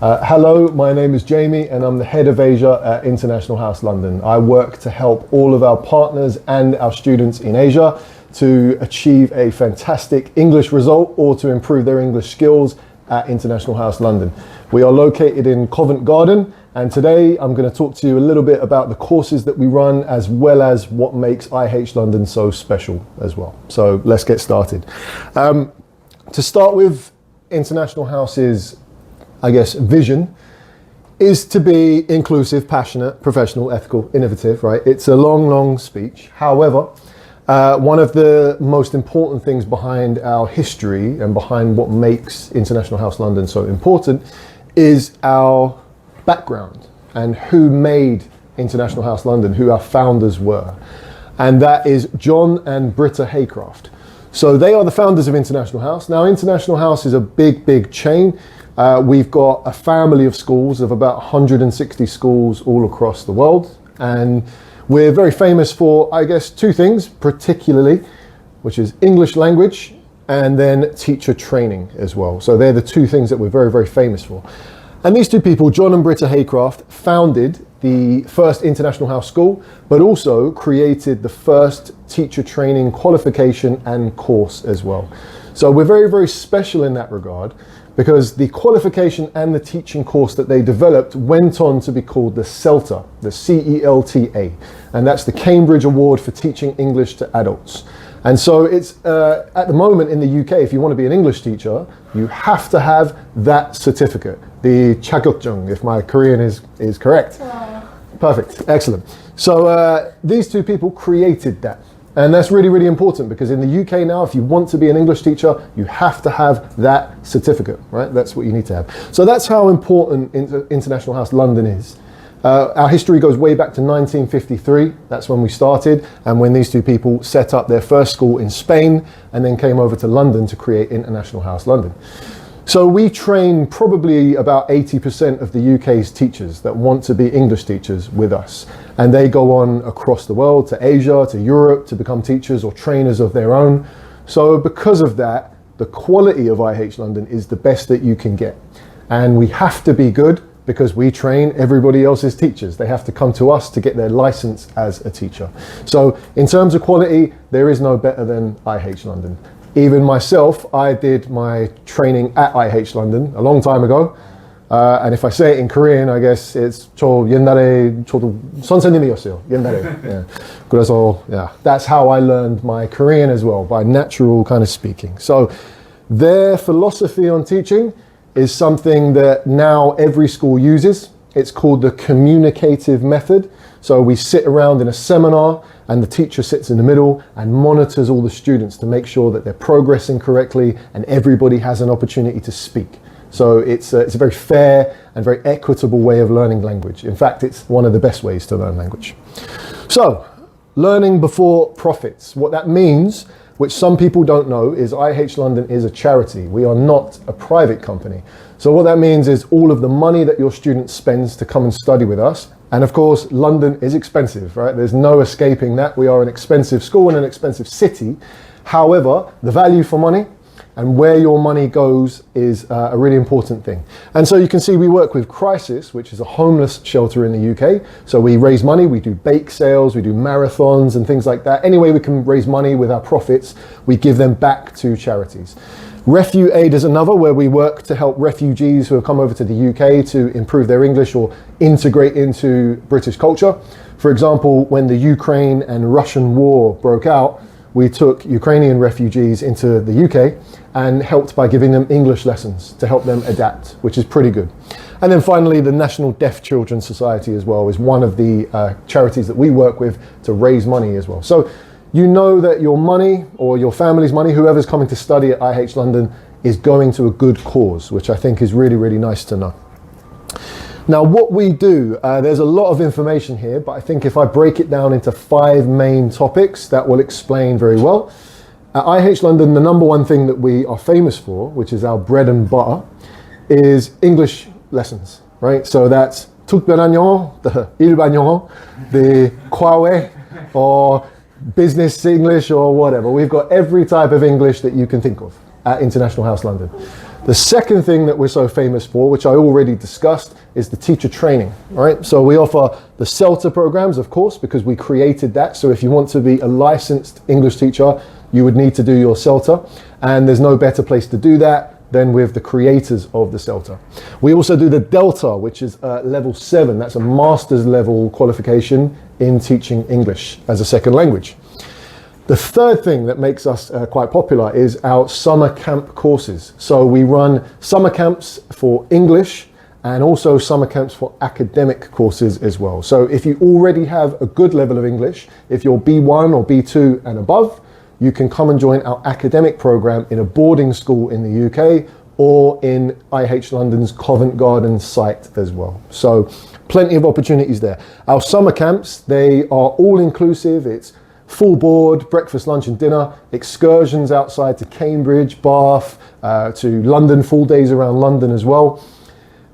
Hello, my name is Jamie and I'm the head of Asia at International House London. I work to help all of our partners and our students in Asia to achieve a fantastic English result or to improve their English skills at International House London. We are located in Covent Garden, and today I'm going to talk to you a little bit about the courses that we run as well as what makes IH London so special as well. So let's get started. To start with, International House's vision is to be inclusive, passionate, professional, ethical, innovative, right? It's a long speech. However, one of the most important things behind our history and behind what makes International House London so important is our background and who made International House London, who our founders were. And that is John and Britta Haycraft. So they are the founders of International House. Now, International House is a big chain. We've got a family of schools of about 160 schools all across the world. And we're very famous for, two things particularly, which is English language and then teacher training as well. So they're the two things that we're very famous for. And these two people, John and Britta Haycraft, founded the first International House School, but also created the first teacher training qualification and course as well. So we're very special in that regard, because the qualification and the teaching course that they developed went on to be called the CELTA, the CELTA, and that's the Cambridge Award for Teaching English to Adults. And so it's, at the moment in the UK, if you want to be an English teacher, you have to have that certificate, the 자격증, if my Korean is correct. Wow. Perfect, excellent. So these two people created that. And that's really important, because in the UK now, if you want to be an English teacher, you have to have that certificate, right? That's what you need to have. So that's how important International House London is. Our history goes way back to 1953. That's when we started, and when these two people set up their first school in Spain and then came over to London to create International House London. So we train probably about 80% of the UK's teachers that want to be English teachers with us. And they go on across the world to Asia, to Europe, to become teachers or trainers of their own. So because of that, the quality of IH London is the best that you can get. And we have to be good, because we train everybody else's teachers. They have to come to us to get their license as a teacher. So in terms of quality, there is no better than IH London. Even myself, I did my training at IH London a long time ago. And if I say it in Korean, I guess it's 저 옛날에 저도 선생님이었어요. 옛날에. Yeah. 그래서 that's how I learned my Korean as well, by natural kind of speaking. So their philosophy on teaching is something that now every school uses. It's called the communicative method. So we sit around in a seminar and the teacher sits in the middle and monitors all the students to make sure that they're progressing correctly and everybody has an opportunity to speak. So it's a very fair and very equitable way of learning language. In fact, it's one of the best ways to learn language. So, learning before profits. What that means, which some people don't know, is IH London is a charity. We are not a private company. So what that means is all of the money that your student spends to come and study with us, and of course, London is expensive, right? There's no escaping that. We are an expensive school and an expensive city. However, the value for money and where your money goes is a really important thing. And so you can see we work with Crisis, which is a homeless shelter in the UK. So we raise money, we do bake sales, we do marathons and things like that. Any way we can raise money with our profits, we give them back to charities. Refu Aid is another, where we work to help refugees who have come over to the UK to improve their English or integrate into British culture. For example, when the Ukraine and Russian war broke out, we took Ukrainian refugees into the UK and helped by giving them English lessons to help them adapt, which is pretty good. And then finally, the National Deaf Children's Society as well is one of the charities that we work with to raise money as well. So you know that your money or your family's money, whoever's coming to study at IH London, is going to a good cause, which I think is really nice to know. Now, what we do, there's a lot of information here, but I think if I break it down into 5 main topics, that will explain very well. At IH London, the number one thing that we are famous for, which is our bread and butter, is English lessons, right? So that's 특별한 영어, the 일반 영어, the 과외, or business English or whatever. We've got every type of English that you can think of at International House London. The second thing that we're so famous for, which I already discussed, is the teacher training, right? So we offer the CELTA programs, of course, because we created that. So if you want to be a licensed English teacher, you would need to do your CELTA, and there's no better place to do that than with the creators of the CELTA. We also do the Delta, which is level 7. That's a master's level qualification in teaching English as a second language. The third thing that makes us quite popular is our summer camp courses. So we run summer camps for English and also summer camps for academic courses as well. So if you already have a good level of English, if you're B1 or B2 and above, you can come and join our academic program in a boarding school in the UK or in IH London's Covent Garden site as well. So plenty of opportunities there. Our summer camps, they are all inclusive. It's full board, breakfast, lunch and dinner, excursions outside to Cambridge, Bath, to London, full days around London as well.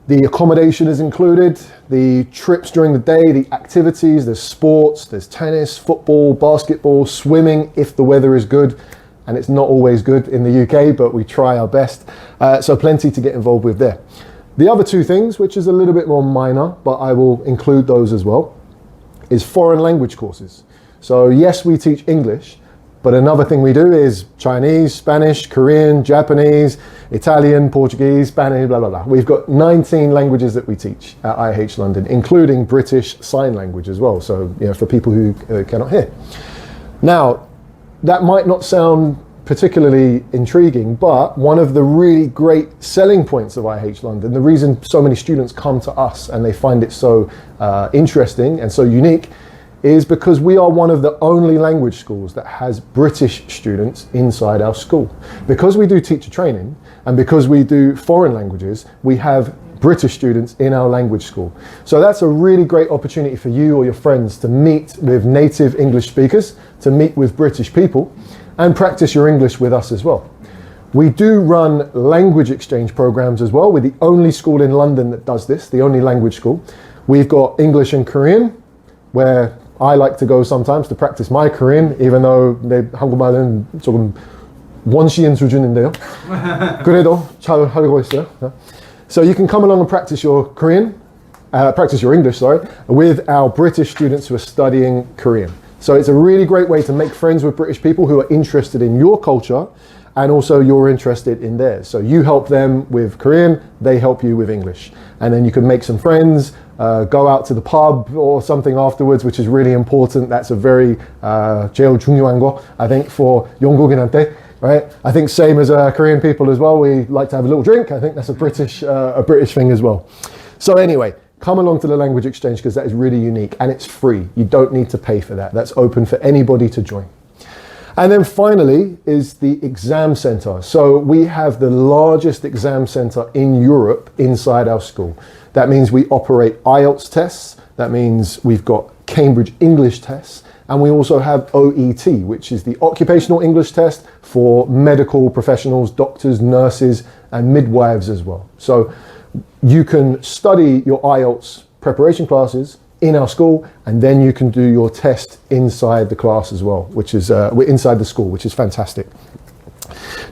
The accommodation is included, the trips during the day, the activities, there's sports, there's tennis, football, basketball, swimming if the weather is good, and it's not always good in the UK, but we try our best. So plenty to get involved with there. The other two things, which is a little bit more minor, but I will include those as well, is foreign language courses. So yes, we teach English, but another thing we do is Chinese, Spanish, Korean, Japanese, Italian, Portuguese, Spanish, blah, blah, blah. We've got 19 languages that we teach at IH London, including British Sign Language as well. So, you know, for people who cannot hear. Now, that might not sound particularly intriguing, but one of the really great selling points of IH London, the reason so many students come to us and they find it so interesting and so unique, is because we are one of the only language schools that has British students inside our school. Because we do teacher training and because we do foreign languages, we have British students in our language school. So that's a really great opportunity for you or your friends to meet with native English speakers, to meet with British people and practice your English with us as well. We do run language exchange programs as well. We're the only school in London that does this, the only language school. We've got English and Korean, where I like to go sometimes to practice my Korean, even though 한국말은 조금 원시인 수준인데요. 그래도 잘 하고 있어요. So you can come along and practice your English, with our British students who are studying Korean. So it's a really great way to make friends with British people who are interested in your culture and also you're interested in theirs. So you help them with Korean, they help you with English. And then you can make some friends, go out to the pub or something afterwards, which is really important. That's a very 제일 중요한 거, I think, for 영국인한테, right? I think same as Korean people as well. We like to have a little drink. I think that's a British thing as well. So anyway, come along to the language exchange because that is really unique and it's free. You don't need to pay for that. That's open for anybody to join. And then finally is the exam center. So we have the largest exam center in Europe inside our school. That means we operate IELTS tests. That means we've got Cambridge English tests. And we also have OET, which is the occupational English test for medical professionals, doctors, nurses, and midwives as well. So you can study your IELTS preparation classes in our school, and then you can do your test inside the class as well, which is we're inside the school, which is fantastic.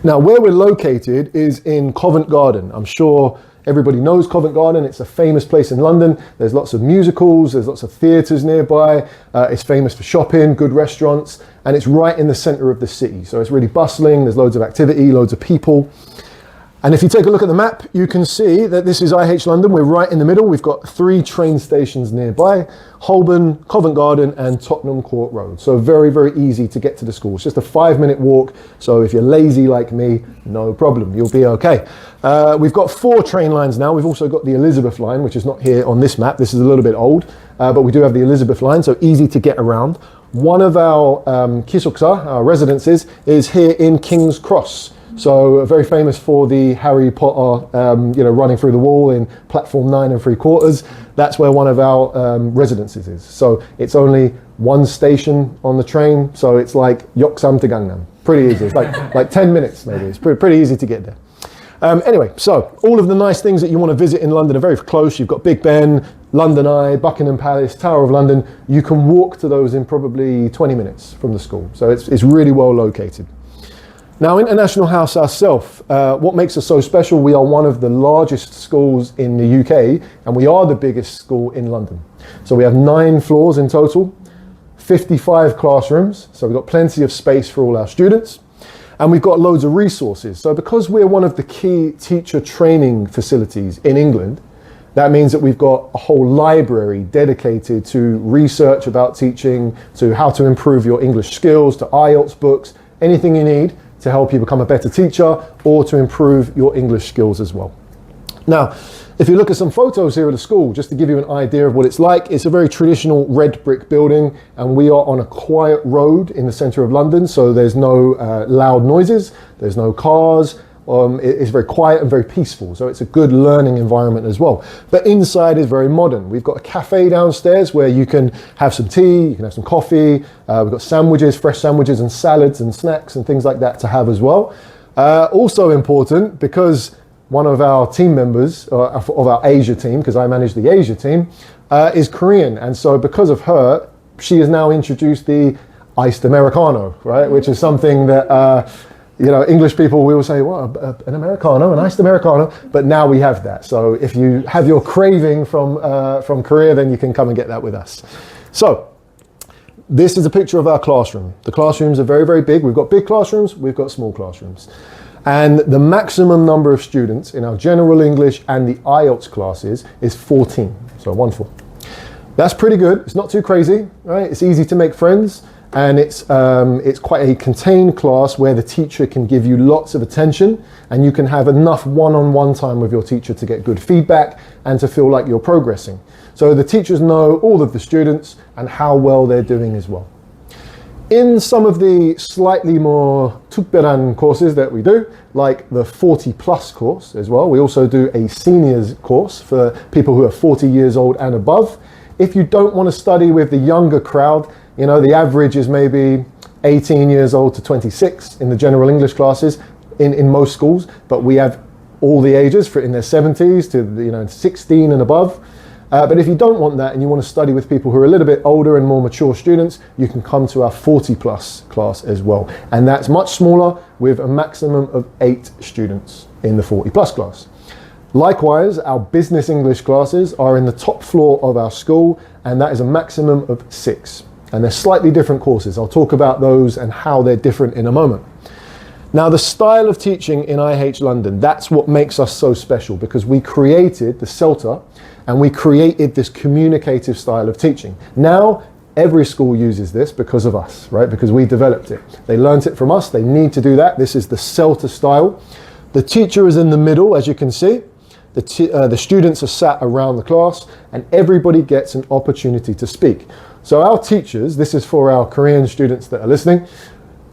Now, where we're located is in Covent Garden. I'm sure everybody knows Covent Garden. It's a famous place in London. There's lots of musicals, there's lots of theatres nearby. It's famous for shopping, good restaurants, and it's right in the centre of the city. So it's really bustling, there's loads of activity, loads of people. And if you take a look at the map, you can see that this is IH London. We're right in the middle. We've got 3 train stations nearby: Holborn, Covent Garden, and Tottenham Court Road. So very, very easy to get to the school. It's just a 5-minute walk. So if you're lazy like me, no problem. You'll be okay. We've got 4 train lines now. We've also got the Elizabeth line, which is not here on this map. This is a little bit old, but we do have the Elizabeth line, so easy to get around. One of our 기숙사, our residences, is here in King's Cross. So very famous for the Harry Potter, running through the wall in platform 9 3/4. That's where one of our residences is. So it's only 1 station on the train. So it's like Yeoksam to Gangnam. Pretty easy. It's like 10 minutes maybe. It's pretty easy to get there. Anyway, so all of the nice things that you want to visit in London are very close. You've got Big Ben, London Eye, Buckingham Palace, Tower of London. You can walk to those in probably 20 minutes from the school. So it's really well located. Now, International House ourselves, what makes us so special, we are one of the largest schools in the UK, and we are the biggest school in London. So we have 9 floors in total, 55 classrooms, so we've got plenty of space for all our students, and we've got loads of resources. So because we're one of the key teacher training facilities in England, that means that we've got a whole library dedicated to research about teaching, to how to improve your English skills, to IELTS books, anything you need to help you become a better teacher or to improve your English skills as well. Now, if you look at some photos here at the school, just to give you an idea of what it's like, it's a very traditional red brick building, and we are on a quiet road in the centre of London, so there's no loud noises, there's no cars. It's very quiet and very peaceful, so it's a good learning environment as well. But inside is very modern. We've got a cafe downstairs where you can have some tea, you can have some coffee, we've got sandwiches, fresh sandwiches and salads and snacks and things like that to have as well. Also important, because one of our team members of our Asia team, because I manage the Asia team, is Korean, and so because of her, she has now introduced the iced Americano, right, which is something that you know, English people will say, what, an Americano, an iced Americano, but now we have that. So if you have your craving from Korea, then you can come and get that with us. So this is a picture of our classroom. The classrooms are very, very big. We've got big classrooms, we've got small classrooms. And the maximum number of students in our general English and the IELTS classes is 14, so 1-4. That's pretty good. It's not too crazy, right? It's easy to make friends. And it's quite a contained class where the teacher can give you lots of attention, and you can have enough one-on-one time with your teacher to get good feedback and to feel like you're progressing. So the teachers know all of the students and how well they're doing as well. In some of the slightly more 특별한 courses that we do, like the 40 plus course as well, we also do a seniors course for people who are 40 years old and above. If you don't want to study with the younger crowd, you know, the average is maybe 18 years old to 26 in the general English classes in most schools, but we have all the ages for in their 70s to 16 and above. But if you don't want that and you want to study with people who are a little bit older and more mature students, you can come to our 40 plus class as well. And that's much smaller with a maximum of 8 students in the 40 plus class. Likewise, our business English classes are in the top floor of our school, and that is a maximum of 6. And they're slightly different courses. I'll talk about those and how they're different in a moment. Now, the style of teaching in IH London, that's what makes us so special, because we created the CELTA and we created this communicative style of teaching. Now, every school uses this because of us, right? Because we developed it. They learned it from us. They need to do that. This is the CELTA style. The teacher is in the middle, as you can see. The students are sat around the class, and everybody gets an opportunity to speak. So our teachers, this is for our Korean students that are listening,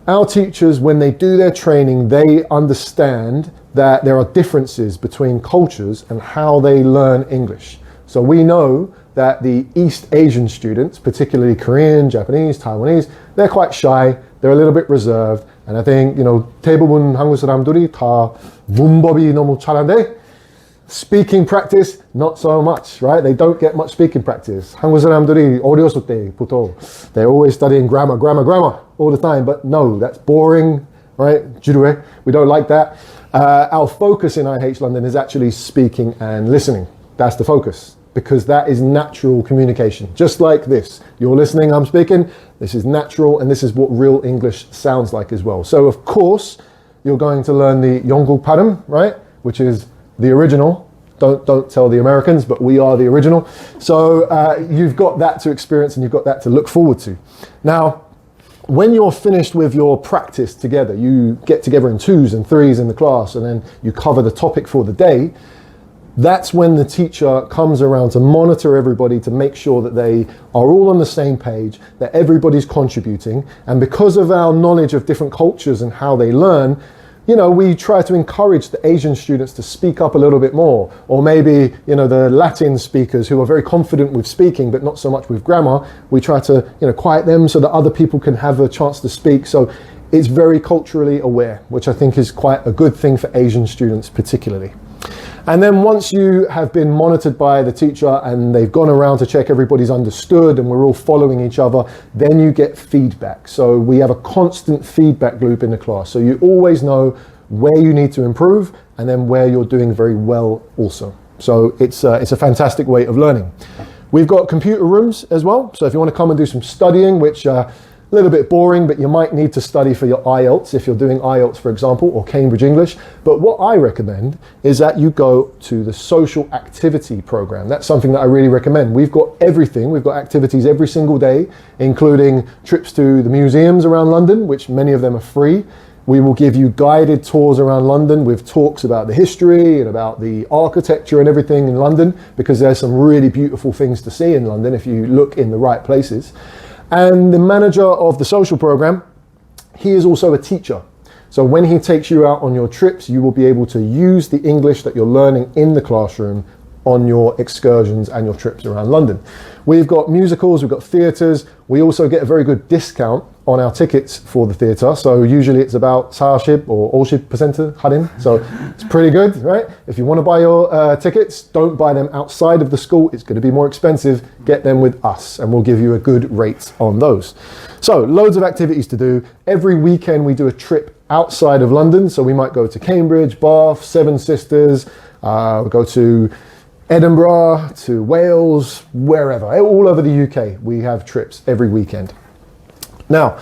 our teachers, when they do their training, they understand that there are differences between cultures and how they learn English. So we know that the East Asian students, particularly Korean, Japanese, Taiwanese, they're quite shy, they're a little bit reserved, and I think, 대부분 한국 사람들이 다 문법이 너무 잘한데 speaking practice, not so much, right? They don't get much speaking practice. 한국 사람들이 어렸을 때부터 they're always studying grammar all the time, but no, that's boring, right? 지루해. We don't like that. Our focus in IH London is actually speaking and listening. That's the focus, because that is natural communication. Just like this. You're listening, I'm speaking. This is natural, and this is what real English sounds like as well. So of course, you're going to learn the 영국 발음, right? Which is the original. Don't tell the Americans, but we are the original. So you've got that to experience, and you've got that to look forward to. Now, when you're finished with your practice together, you get together in 2s and 3s in the class, and then you cover the topic for the day. That's when the teacher comes around to monitor everybody, to make sure that they are all on the same page, that everybody's contributing. And because of our knowledge of different cultures and how they learn, we try to encourage the Asian students to speak up a little bit more. Or maybe, the Latin speakers who are very confident with speaking, but not so much with grammar, we try to, quiet them so that other people can have a chance to speak. So it's very culturally aware, which I think is quite a good thing for Asian students particularly. And then once you have been monitored by the teacher and they've gone around to check everybody's understood and we're all following each other, then you get feedback. So we have a constant feedback loop in the class. So you always know where you need to improve and then where you're doing very well also. So it's a fantastic way of learning. We've got computer rooms as well. So if you want to come and do some studying, which a little bit boring, but you might need to study for your IELTS if you're doing IELTS, for example, or Cambridge English. But what I recommend is that you go to the social activity program. That's something that I really recommend. We've got everything. We've got activities every single day, including trips to the museums around London, which many of them are free. We will give you guided tours around London with talks about the history and about the architecture and everything in London, because there's some really beautiful things to see in London if you look in the right places. And the manager of the social program, he is also a teacher. So when he takes you out on your trips, you will be able to use the English that you're learning in the classroom on your excursions and your trips around London. We've got musicals, we've got theatres. We also get a very good discount on our tickets for the theatre. So usually it's about 40% or 50% 할인. So it's pretty good, right? If you want to buy your tickets, don't buy them outside of the school. It's going to be more expensive. Get them with us and we'll give you a good rate on those. So loads of activities to do. Every weekend we do a trip outside of London. So we might go to Cambridge, Bath, Seven Sisters, we go to Edinburgh, to Wales, wherever, all over the UK, we have trips every weekend. Now,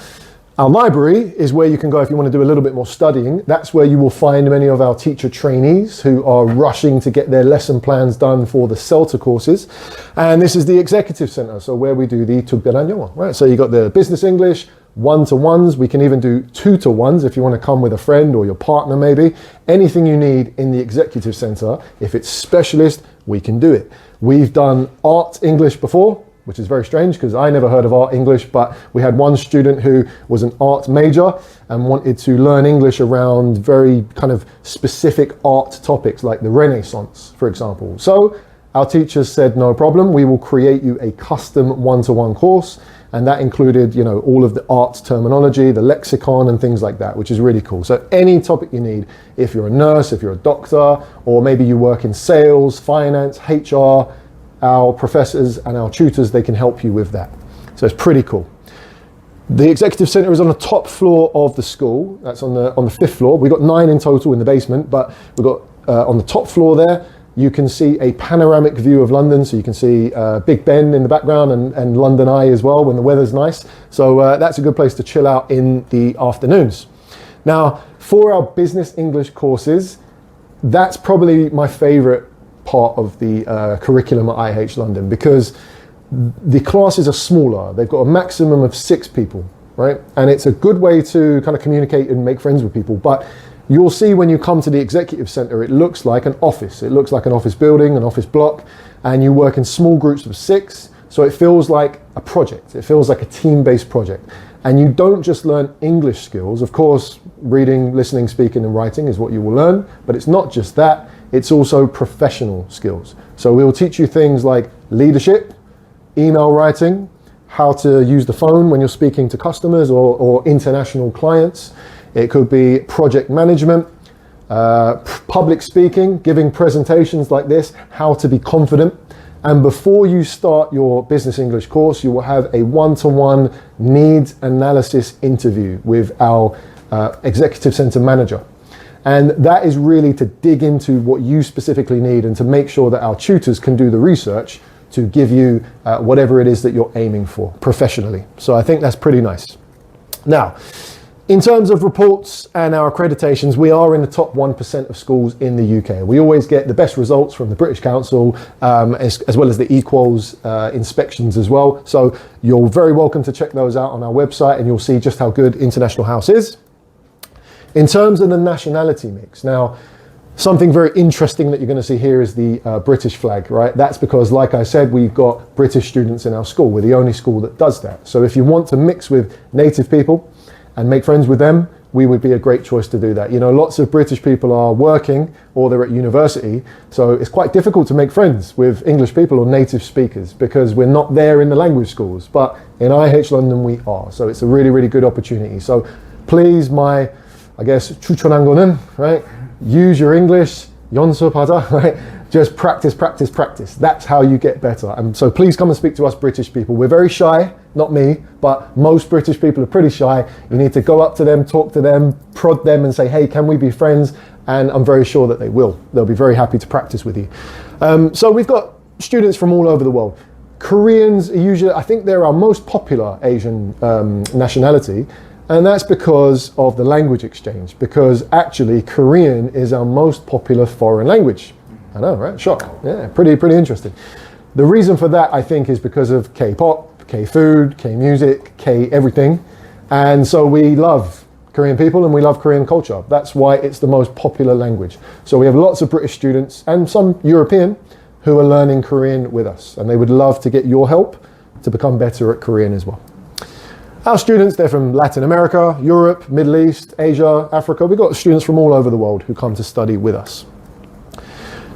our library is where you can go if you want to do a little bit more studying. That's where you will find many of our teacher trainees who are rushing to get their lesson plans done for the CELTA courses. And this is the executive centre, so where we do the 특별한 영어, right? So you got the business English, one-to-ones. We can even do two-to-ones if you want to come with a friend or your partner maybe. Anything you need in the executive centre, if it's specialist, we can do it. We've done art English before, which is very strange because I never heard of art English, but we had one student who was an art major and wanted to learn English around very kind of specific art topics like the Renaissance, for example. So our teachers said, no problem, we will create you a custom one-to-one course. And that included, you know, all of the art terminology, the lexicon and things like that, which is really cool. So any topic you need, if you're a nurse, if you're a doctor, or maybe you work in sales, finance, HR, our professors and our tutors, they can help you with that. So it's pretty cool. The executive centre is on the top floor of the school. That's on the fifth floor. We've got 9 in total in the basement, but we've got on the top floor there, you can see a panoramic view of London. So you can see Big Ben in the background and London Eye as well when the weather's nice. So that's a good place to chill out in the afternoons. Now, for our business English courses, that's probably my favourite part of the curriculum at IH London, because the classes are smaller. They've got a maximum of 6 people, right? And it's a good way to kind of communicate and make friends with people. But you'll see when you come to the executive centre, it looks like an office. It looks like an office building, an office block, and you work in small groups of 6. So it feels like a project. It feels like a team-based project. And you don't just learn English skills. Of course, reading, listening, speaking, and writing is what you will learn, but it's not just that. It's also professional skills. So we will teach you things like leadership, email writing, how to use the phone when you're speaking to customers or international clients. It could be project management, public speaking, giving presentations like this, how to be confident. And before you start your business English course, you will have a one-to-one needs analysis interview with our executive centre manager. And that is really to dig into what you specifically need and to make sure that our tutors can do the research to give you whatever it is that you're aiming for professionally. So I think that's pretty nice. Now, in terms of reports and our accreditations, we are in the top 1% of schools in the UK. We always get the best results from the British Council, as well as the equals inspections as well. So you're very welcome to check those out on our website and you'll see just how good International House is. In terms of the nationality mix, now, something very interesting that you're going to see here is the British flag, right? That's because, like I said, we've got British students in our school. We're the only school that does that. So if you want to mix with native people and make friends with them, we would be a great choice to do that. You know, lots of British people are working or they're at university, so it's quite difficult to make friends with English people or native speakers because we're not there in the language schools. But in IH London, we are. So it's a really, really good opportunity. So please, I guess, 추천한 거는, right? Use your English, 연습하자, right? Just practice, practice, practice. That's how you get better. And so please come and speak to us British people. We're very shy, not me, but most British people are pretty shy. You need to go up to them, talk to them, prod them and say, hey, can we be friends? And I'm very sure that they will. They'll be very happy to practice with you. So we've got students from all over the world. Koreans are usually, I think they're our most popular Asian nationality. And that's because of the language exchange, because actually Korean is our most popular foreign language. I know, right? Shock. Yeah, pretty interesting. The reason for that, I think, is because of K-pop, K-food, K-music, K-everything. And so we love Korean people and we love Korean culture. That's why it's the most popular language. So we have lots of British students and some European who are learning Korean with us. And they would love to get your help to become better at Korean as well. Our students, they're from Latin America, Europe, Middle East, Asia, Africa. We've got students from all over the world who come to study with us.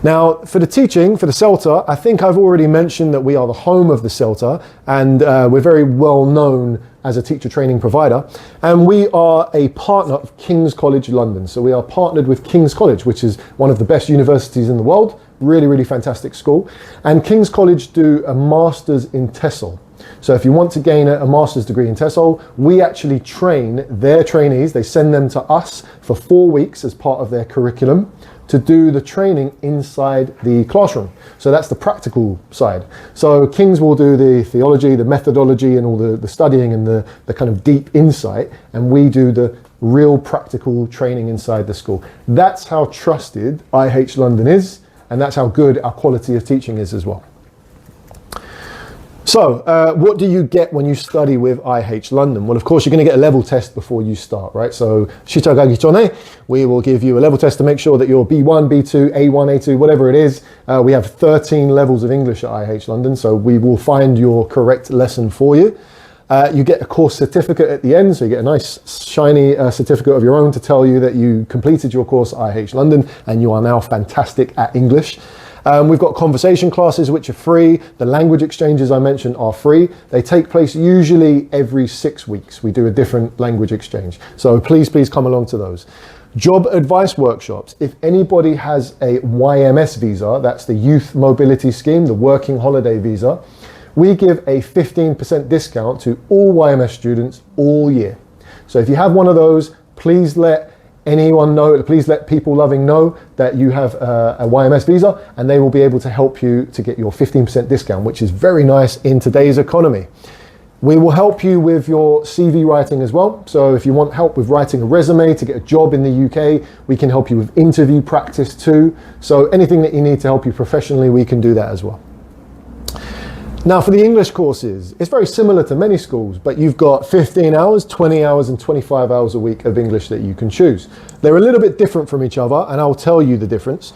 Now, for the teaching, for the CELTA, I think I've already mentioned that we are the home of the CELTA, and we're very well known as a teacher training provider. And we are a partner of King's College London. So we are partnered with King's College, which is one of the best universities in the world. Really, really fantastic school. And King's College do a master's in TESOL. So if you want to gain a master's degree in TESOL, we actually train their trainees. They send them to us for 4 weeks as part of their curriculum to do the training inside the classroom. So that's the practical side. So King's will do the theology, the methodology, and all the studying and the kind of deep insight, and we do the real practical training inside the school. That's how trusted IH London is, and that's how good our quality of teaching is as well. So, what do you get when you study with IH London? Well, of course, you're going to get a level test before you start, right? So, 시작하기 전에, we will give you a level test to make sure that you're B1, B2, A1, A2, whatever it is. We have 13 levels of English at IH London, so we will find your correct lesson for you. You get a course certificate at the end, so you get a nice shiny certificate of your own to tell you that you completed your course at IH London and you are now fantastic at English. We've got conversation classes which are free. The language exchanges I mentioned are free. They take place usually every 6 weeks. We do a different language exchange. So please come along to those. Job advice workshops. If anybody has a YMS visa, that's the Youth Mobility Scheme, the Working Holiday Visa, we give a 15% discount to all YMS students all year. So if you have one of those, please let anyone know, please let People Loving know that you have a YMS visa, and they will be able to help you to get your 15% discount, which is very nice in today's economy. We will help you with your CV writing as well. So if you want help with writing a resume to get a job in the UK, we can help you with interview practice too. So anything that you need to help you professionally, we can do that as well. Now for the English courses, it's very similar to many schools, but you've got 15 hours, 20 hours and 25 hours a week of English that you can choose. They're a little bit different from each other, and I'll tell you the difference.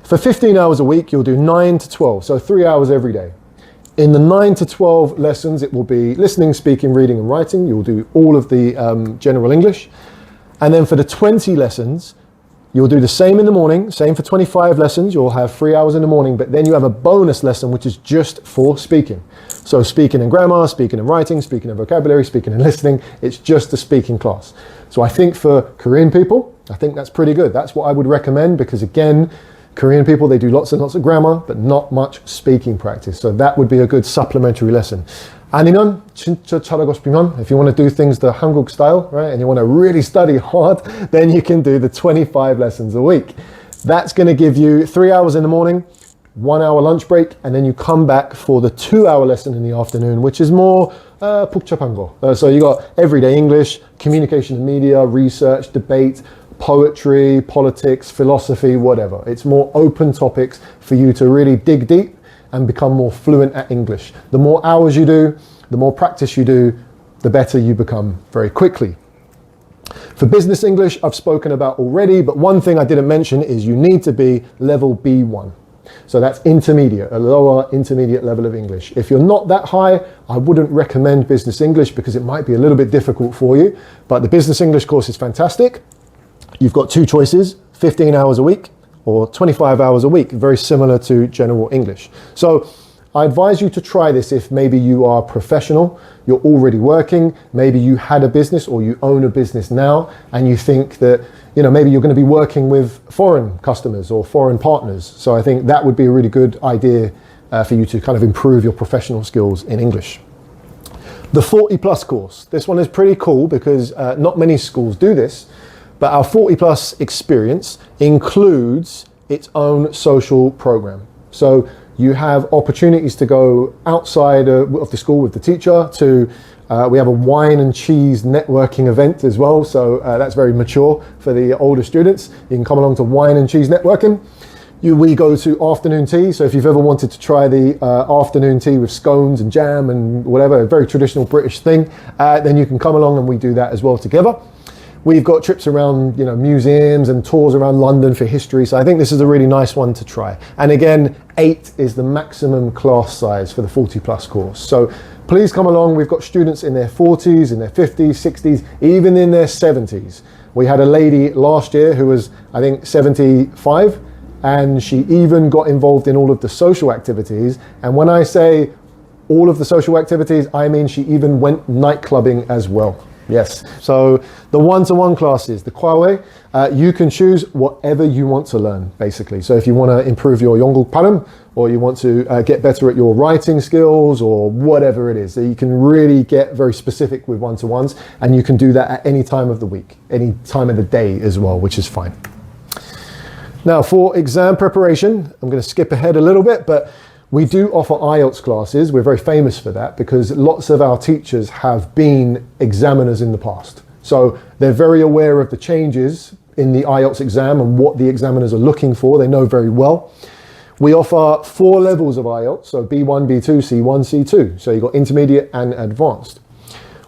For 15 hours a week, you'll do 9 to 12, so 3 hours every day. In the 9 to 12 lessons, it will be listening, speaking, reading and writing. You'll do all of the general English. And then for the 20 lessons, you'll do the same in the morning, same for 25 lessons. You'll have 3 hours in the morning, but then you have a bonus lesson, which is just for speaking. So speaking and grammar, speaking and writing, speaking and vocabulary, speaking and listening. It's just a speaking class. So I think for Korean people, I think that's pretty good. That's what I would recommend, because again, Korean people, they do lots and lots of grammar, but not much speaking practice. So that would be a good supplementary lesson. 아니면 진짜 잘하고 싶으면, if you want to do things the Hanguk style, right, and you want to really study hard, then you can do the 25 lessons a week. That's going to give you 3 hours in the morning, 1 hour lunch break, and then you come back for the 2-hour lesson in the afternoon, which is more 복잡한 거. So you got everyday English, communication and media, research, debate, poetry, politics, philosophy, whatever. It's more open topics for you to really dig deep and become more fluent at English. The more hours you do, the more practice you do, the better you become very quickly. For business English, I've spoken about already, but one thing I didn't mention is you need to be level B1. So that's intermediate, a lower intermediate level of English. If you're not that high, I wouldn't recommend business English because it might be a little bit difficult for you, but the business English course is fantastic. You've got 2 choices, 15 hours a week or 25 hours a week, very similar to general English. So I advise you to try this if maybe you are professional, you're already working, maybe you had a business or you own a business now, and you think that, you know, maybe you're going to be working with foreign customers or foreign partners. So I think that would be a really good idea for you to kind of improve your professional skills in English. The 40 plus course. This one is pretty cool because not many schools do this, but our 40 plus experience includes its own social program. So you have opportunities to go outside of the school with the teacher to, we have a wine and cheese networking event as well. So that's very mature for the older students. You can come along to wine and cheese networking. We go to afternoon tea. So if you've ever wanted to try the afternoon tea with scones and jam and whatever, a very traditional British thing, then you can come along and we do that as well together. We've got trips around, you know, museums and tours around London for history. So I think this is a really nice one to try. And again, 8 is the maximum class size for the 40 plus course. So please come along. We've got students in their 40s, in their 50s, 60s, even in their 70s. We had a lady last year who was, I think, 75. And she even got involved in all of the social activities. And when I say all of the social activities, I mean she even went night clubbing as well. Yes. So the one-to-one classes, the Kwawe, you can choose whatever you want to learn, basically. So if you want to improve your Yongguk Param, or you want to get better at your writing skills, or whatever it is, so you can really get very specific with one-to-ones, and you can do that at any time of the week, any time of the day as well, which is fine. Now for exam preparation, I'm going to skip ahead a little bit, but we do offer IELTS classes. We're very famous for that because lots of our teachers have been examiners in the past. So they're very aware of the changes in the IELTS exam and what the examiners are looking for. They know very well. We offer 4 levels of IELTS, so B1, B2, C1, C2. So you've got intermediate and advanced.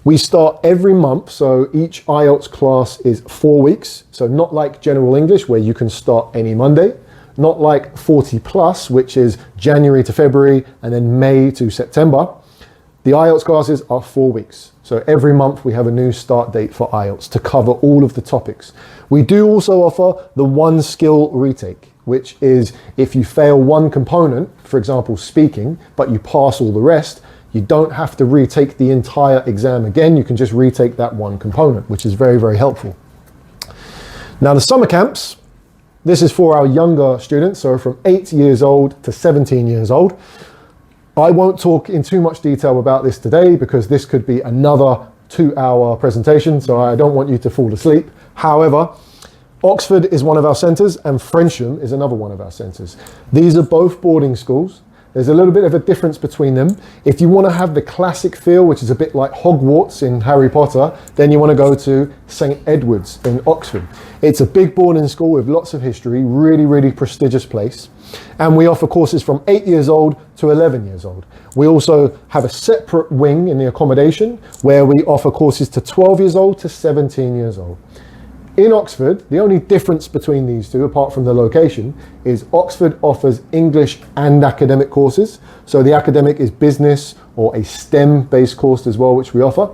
We start every month, so each IELTS class is 4 weeks. So not like General English where you can start any Monday, not like 40 plus, which is January to February and then May to September. The IELTS classes are 4 weeks. So every month we have a new start date for IELTS to cover all of the topics. We do also offer the 1 skill retake, which is if you fail one component, for example, speaking, but you pass all the rest, you don't have to retake the entire exam again. You can just retake that one component, which is very, very helpful. Now the summer camps, this is for our younger students, so from 8 years old to 17 years old. I won't talk in too much detail about this today because this could be another 2-hour presentation, so I don't want you to fall asleep. However, Oxford is one of our centres and Frensham is another one of our centres. These are both boarding schools. There's a little bit of a difference between them. If you want to have the classic feel, which is a bit like Hogwarts in Harry Potter, then you want to go to St. Edward's in Oxford. It's a big boarding school with lots of history, really, really prestigious place. And we offer courses from 8 years old to 11 years old. We also have a separate wing in the accommodation where we offer courses to 12 years old to 17 years old. In Oxford, the only difference between these two, apart from the location, is Oxford offers English and academic courses. So the academic is business or a STEM-based course as well, which we offer.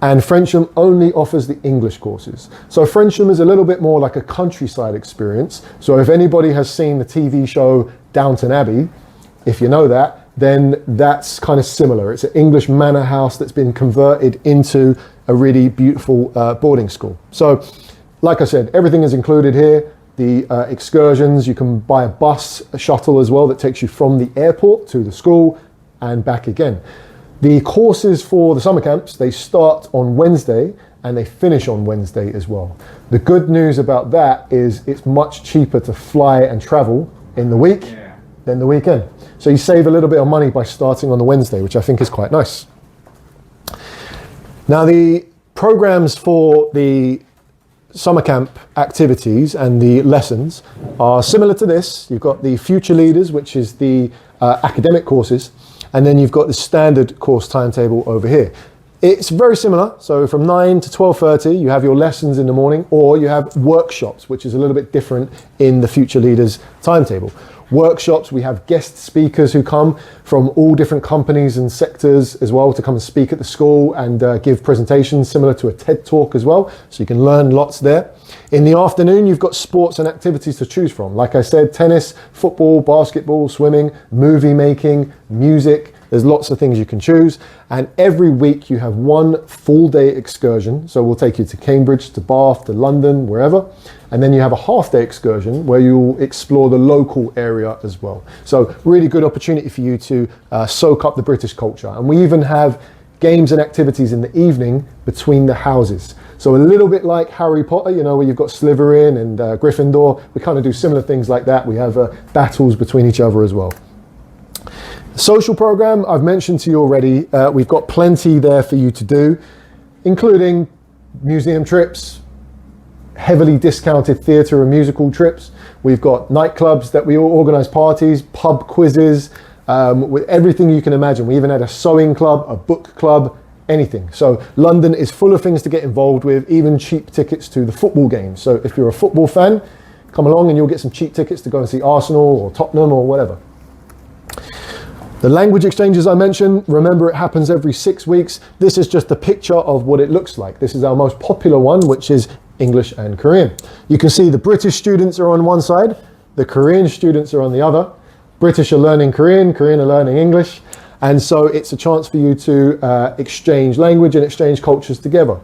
And Frensham only offers the English courses. So Frensham is a little bit more like a countryside experience. So if anybody has seen the TV show Downton Abbey, if you know that, then that's kind of similar. It's an English manor house that's been converted into a really beautiful boarding school. So, like I said, everything is included here. The excursions, you can buy a shuttle as well that takes you from the airport to the school and back again. The courses for the summer camps, they start on Wednesday and they finish on Wednesday as well. The good news about that is it's much cheaper to fly and travel in the week than the weekend. So you save a little bit of money by starting on the Wednesday, which I think is quite nice. Now the programs for the summer camp activities and the lessons are similar to this. You've got the Future Leaders, which is the academic courses, and then you've got the standard course timetable over here. It's very similar. So from 9 to 12:30, you have your lessons in the morning, or you have workshops, which is a little bit different in the Future Leaders timetable. workshops. We have guest speakers who come from all different companies and sectors as well to come and speak at the school and give presentations similar to a TED Talk as well. So you can learn lots there. In the afternoon, you've got sports and activities to choose from. Like I said, tennis, football, basketball, swimming, movie making, music. There's lots of things you can choose. And every week you have one full day excursion. So we'll take you to Cambridge, to Bath, to London, wherever. And then you have a half day excursion where you'll explore the local area as well. So really good opportunity for you to soak up the British culture. And we even have games and activities in the evening between the houses. So a little bit like Harry Potter, you know, where you've got Slytherin and Gryffindor. We kind of do similar things like that. We have battles between each other as well. Social program, I've mentioned to you already. We've got plenty there for you to do, including museum trips, heavily discounted theatre and musical trips. We've got nightclubs that we all organise parties, pub quizzes, with everything you can imagine. We even had a sewing club, a book club, anything. So London is full of things to get involved with, even cheap tickets to the football games. So if you're a football fan, come along and you'll get some cheap tickets to go and see Arsenal or Tottenham or whatever. The language exchanges I mentioned, remember it happens every 6 weeks. This is just a picture of what it looks like. This is our most popular one, which is English and Korean. You can see the British students are on one side, the Korean students are on the other. British are learning Korean, Korean are learning English. And so it's a chance for you to exchange language and exchange cultures together.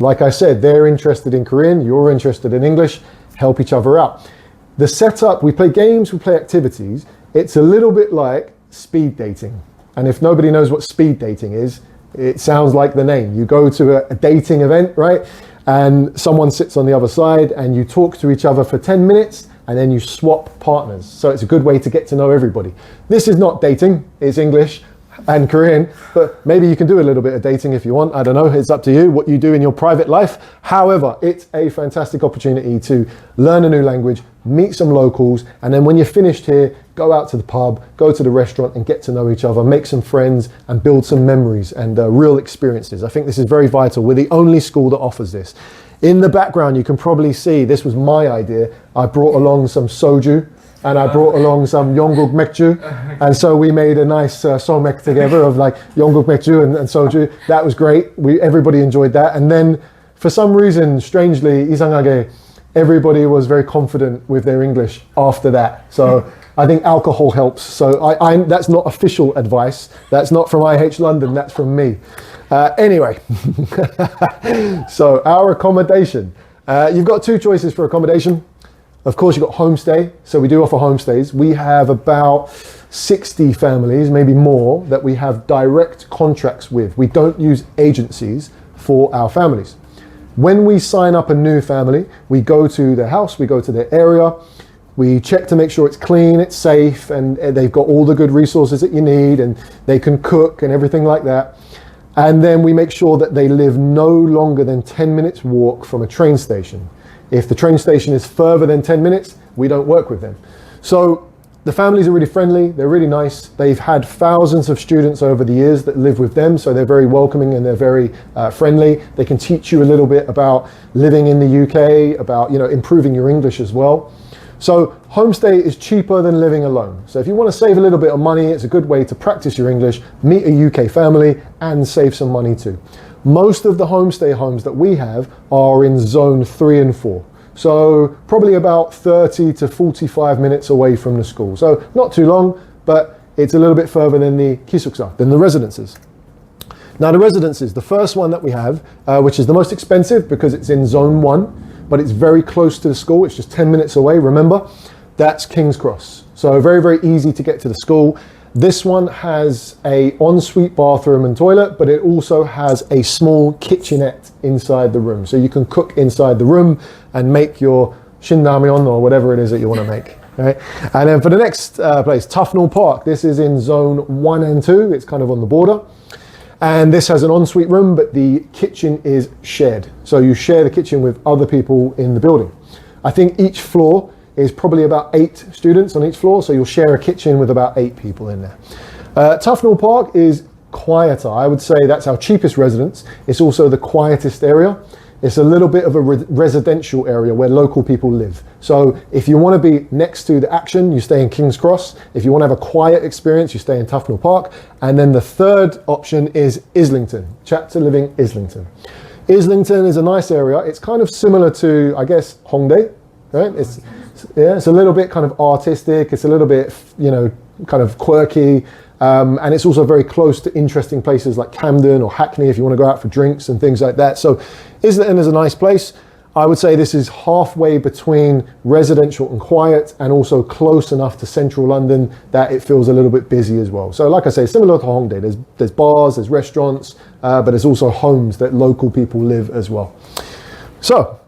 Like I said, they're interested in Korean, you're interested in English, help each other out. The setup, we play games, we play activities. It's a little bit like speed dating. And if nobody knows what speed dating is, it sounds like the name. You go to a dating event, right? And someone sits on the other side and you talk to each other for 10 minutes and then you swap partners. So it's a good way to get to know everybody. This is not dating, it's English and Korean, but maybe you can do a little bit of dating if you want. I don't know, it's up to you what you do in your private life. However, it's a fantastic opportunity to learn a new language, meet some locals, and then when you're finished here, go out to the pub, go to the restaurant and get to know each other, make some friends and build some memories and real experiences. I think this is very vital. We're the only school that offers this. In the background, you can probably see, this was my idea. I brought along some soju and I brought along some Yongguk Mekju, and so we made a nice somek together of like Yongguk Mekju and soju. That was great. Everybody enjoyed that. And then for some reason, strangely, 이상하게, everybody was very confident with their English after that. So I think alcohol helps. So that's not official advice. That's not from IH London, that's from me. Anyway, so our accommodation. You've got two choices for accommodation. Of course, you've got homestay. So we do offer homestays. We have about 60 families, maybe more, that we have direct contracts with. We don't use agencies for our families. When we sign up a new family, we go to their house, we go to their area, we check to make sure it's clean, it's safe, and they've got all the good resources that you need, and they can cook and everything like that. And then we make sure that they live no longer than 10 minutes walk from a train station. If the train station is further than 10 minutes, we don't work with them. So the families are really friendly, they're really nice. They've had thousands of students over the years that live with them, so they're very welcoming and they're very friendly. They can teach you a little bit about living in the UK, about improving your English as well. So homestay is cheaper than living alone. So if you want to save a little bit of money, it's a good way to practice your English, meet a UK family and save some money too. Most of the homestay homes that we have are in zone 3 and 4. So probably about 30 to 45 minutes away from the school. So not too long, but it's a little bit further than the 기숙사, than the residences. Now the residences, the first one that we have, which is the most expensive because it's in zone 1, but it's very close to the school, it's just 10 minutes away, remember? That's King's Cross. So very, very easy to get to the school. This one has an ensuite bathroom and toilet, but it also has a small kitchenette inside the room. So you can cook inside the room and make your shinramyeon or whatever it is that you want to make. Right? And then for the next place, Tufnell Park. This is in zone 1 and 2. It's kind of on the border. And this has an ensuite room, but the kitchen is shared. So you share the kitchen with other people in the building. I think each floor is probably about 8 students on each floor, so you'll share a kitchen with about 8 people in there. Tufnell Park is quieter. I would say that's our cheapest residence. It's also the quietest area. It's a little bit of a residential area where local people live. So if you want to be next to the action, you stay in King's Cross. If you want to have a quiet experience, you stay in Tufnell Park. And then the third option is Islington, chapter living Islington. Islington is a nice area. It's kind of similar to, I guess, Hongdae, right? It's a little bit kind of artistic. It's a little bit, you know, kind of quirky. And it's also very close to interesting places like Camden or Hackney if you want to go out for drinks and things like that. So Islington is a nice place. I would say this is halfway between residential and quiet, and also close enough to central London that it feels a little bit busy as well. So like I say, similar to Hongdae, there's bars, there's restaurants, but there's also homes that local people live as well. So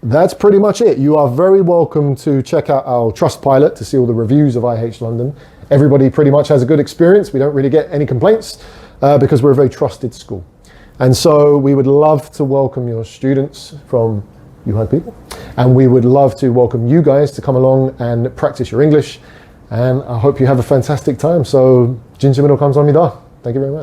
that's pretty much it. You are very welcome to check out our Trustpilot to see all the reviews of IH London. Everybody pretty much has a good experience. We don't really get any complaints because we're a very trusted school. And so we would love to welcome your students from Yuhan people. And we would love to welcome you guys to come along and practice your English. And I hope you have a fantastic time. So, 진심으로 감사합니다. Thank you very much.